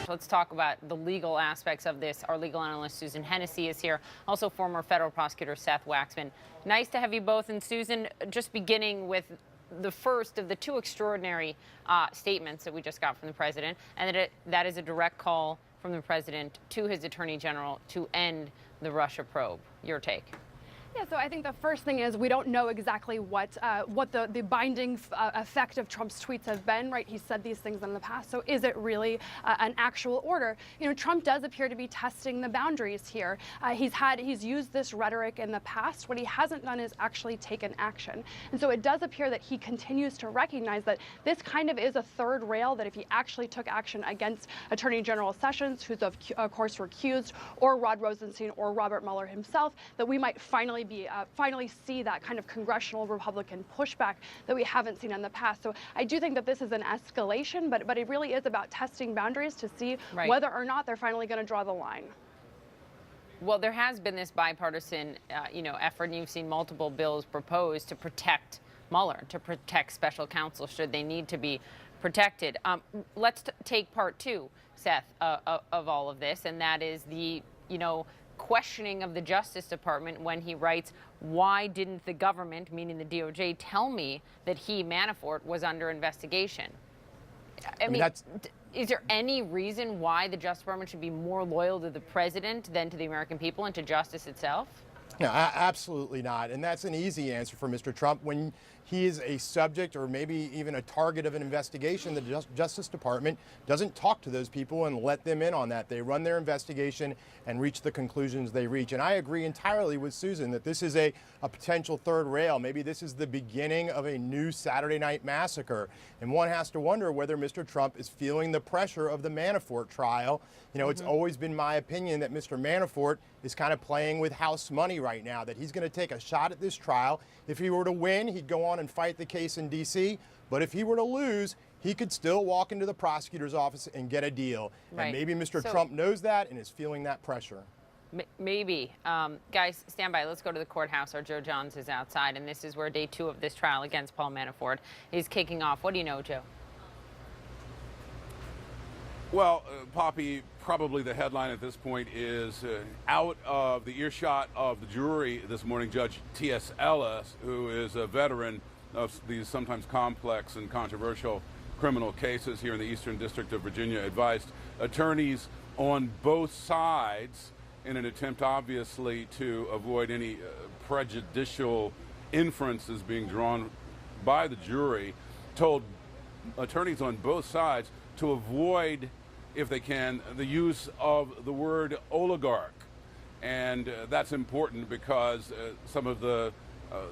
Let's talk about the legal aspects of this. Our legal analyst, Susan Hennessy, is here. Also, former federal prosecutor Seth Waxman. Nice to have you both. And Susan, just beginning with the first of the two extraordinary statements that we just got from the president, and that is a direct call from the president to his attorney general to end the Russia probe. Your take? Yeah, so I think the first thing is we don't know exactly what the binding effect of Trump's tweets have been, right? He said these things in the past, so is it really an actual order? You know, Trump does appear to be testing the boundaries here. He's used this rhetoric in the past. What he hasn't done is actually taken action. And so it does appear that he continues to recognize that this kind of is a third rail, that if he actually took action against Attorney General Sessions, who's of course recused, or Rod Rosenstein or Robert Mueller himself, that we might finally see that kind of congressional Republican pushback that we haven't seen in the past. So I do think that this is an escalation, but it really is about testing boundaries to see whether or not they're finally going to draw the line. Well, there has been this bipartisan, effort, and you've seen multiple bills proposed to protect Mueller, to protect special counsel should they need to be protected. Let's take part two, Seth, of all of this, and that is the, questioning of the Justice Department when he writes, why didn't the government, meaning the DOJ, tell me that he, Manafort, was under investigation? I mean, is there any reason why the Justice Department should be more loyal to the president than to the American people and to justice itself? No, absolutely not. And that's an easy answer for Mr. Trump. When he is a subject or maybe even a target of an investigation, the Justice Department doesn't talk to those people and let them in on that. They run their investigation and reach the conclusions they reach. And I agree entirely with Susan that this is a potential third rail. Maybe this is the beginning of a new Saturday night massacre. And one has to wonder whether Mr. Trump is feeling the pressure of the Manafort trial. It's always been my opinion that Mr. Manafort is kind of playing with house money right now, that he's going to take a shot at this trial. If he were to win, he'd go on and fight the case in D.C. But if he were to lose, he could still walk into the prosecutor's office and get a deal. Right. And maybe Mr. Trump knows that and is feeling that pressure. Maybe. Guys, stand by. Let's go to the courthouse. Our Joe Johns is outside, and this is where day 2 of this trial against Paul Manafort is kicking off. What do you know, Joe? Well, Poppy, probably the headline at this point is out of the earshot of the jury this morning, Judge T.S. Ellis, who is a veteran of these sometimes complex and controversial criminal cases here in the Eastern District of Virginia, advised attorneys on both sides in an attempt, obviously, to avoid any prejudicial inferences being drawn by the jury, told attorneys on both sides to avoid, if they can, the use of the word oligarch. And that's important because some of the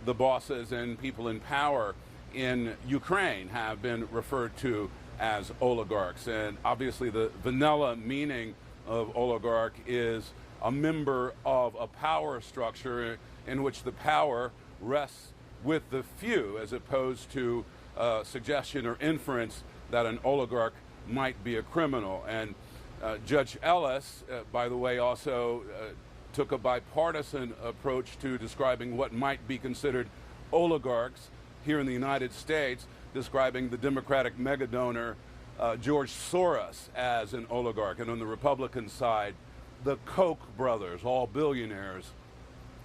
bosses and people in power in Ukraine have been referred to as oligarchs. And obviously the vanilla meaning of oligarch is a member of a power structure in which the power rests with the few, as opposed to suggestion or inference that an oligarch might be a criminal. And Judge Ellis, by the way, also took a bipartisan approach to describing what might be considered oligarchs here in the United States, describing the Democratic megadonor George Soros as an oligarch. And on the Republican side, the Koch brothers, all billionaires.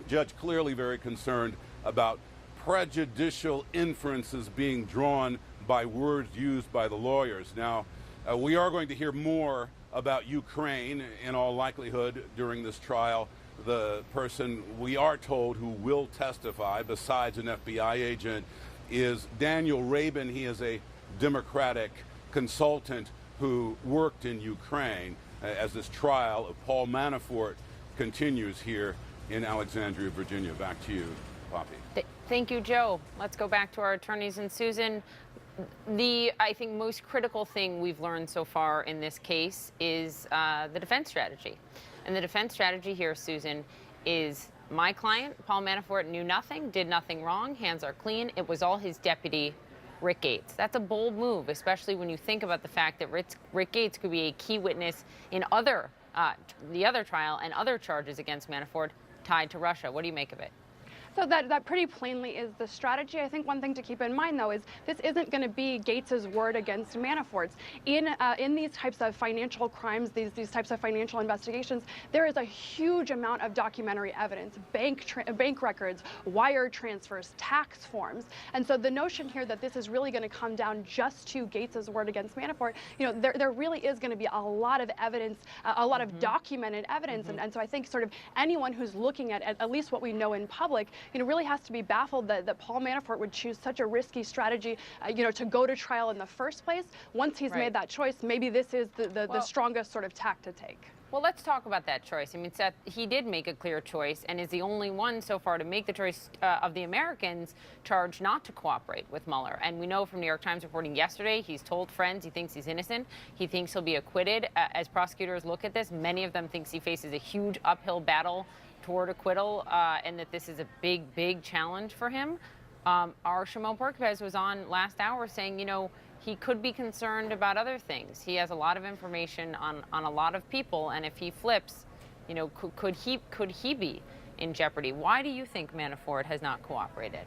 Judge clearly very concerned about prejudicial inferences being drawn by words used by the lawyers. Now, we are going to hear more about Ukraine in all likelihood during this trial. The person we are told who will testify, besides an FBI agent, is Daniel Rabin. He is a Democratic consultant who worked in Ukraine as this trial of Paul Manafort continues here in Alexandria, Virginia. Back to you, Poppy. Thank you, Joe. Let's go back to our attorneys. And Susan, the, I think, most critical thing we've learned so far in this case is the defense strategy. And the defense strategy here, Susan, is my client, Paul Manafort, knew nothing, did nothing wrong, hands are clean. It was all his deputy, Rick Gates. That's a bold move, especially when you think about the fact that Rick Gates could be a key witness in the other trial and other charges against Manafort tied to Russia. What do you make of it? So that pretty plainly is the strategy. I think one thing to keep in mind, though, is this isn't going to be Gates's word against Manafort's. In these types of financial crimes, these types of financial investigations, there is a huge amount of documentary evidence, bank records, wire transfers, tax forms, and so the notion here that this is really going to come down just to Gates's word against Manafort, there really is going to be a lot of evidence, a lot of documented evidence, and so I think sort of anyone who's looking at least what we know in public, really has to be baffled that Paul Manafort would choose such a risky strategy, to go to trial in the first place. Once he's made that choice, maybe this is the strongest sort of tack to take. Well, let's talk about that choice. I mean, Seth, he did make a clear choice and is the only one so far to make the choice of the Americans charged not to cooperate with Mueller. And we know from New York Times reporting yesterday, he's told friends he thinks he's innocent. He thinks he'll be acquitted. As prosecutors look at this, many of them thinks he faces a huge uphill battle toward acquittal and that this is a big challenge for him. Our Shimon Porcupez was on last hour saying, he could be concerned about other things. He has a lot of information on a lot of people, and if he flips, could he be in jeopardy? Why do you think Manafort has not cooperated?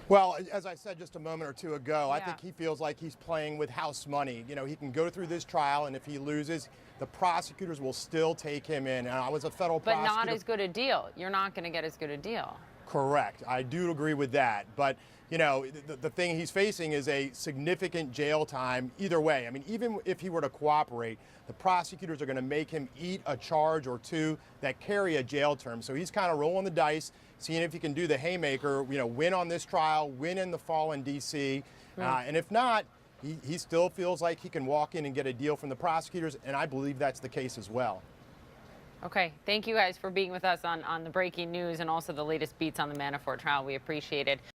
Well, as I said just a moment or two ago, I think he feels like he's playing with house money. He can go through this trial, and if he loses, the prosecutors will still take him in. And I was a federal prosecutor. But not as good a deal. You're not going to get as good a deal. Correct. I do agree with that. But, the thing he's facing is a significant jail time either way. I mean, even if he were to cooperate, the prosecutors are going to make him eat a charge or two that carry a jail term. So he's kind of rolling the dice, seeing if he can do the haymaker, win on this trial, win in the fall in D.C. And if not, he still feels like he can walk in and get a deal from the prosecutors, and I believe that's the case as well. Okay, thank you guys for being with us on the breaking news and also the latest beats on the Manafort trial. We appreciate it.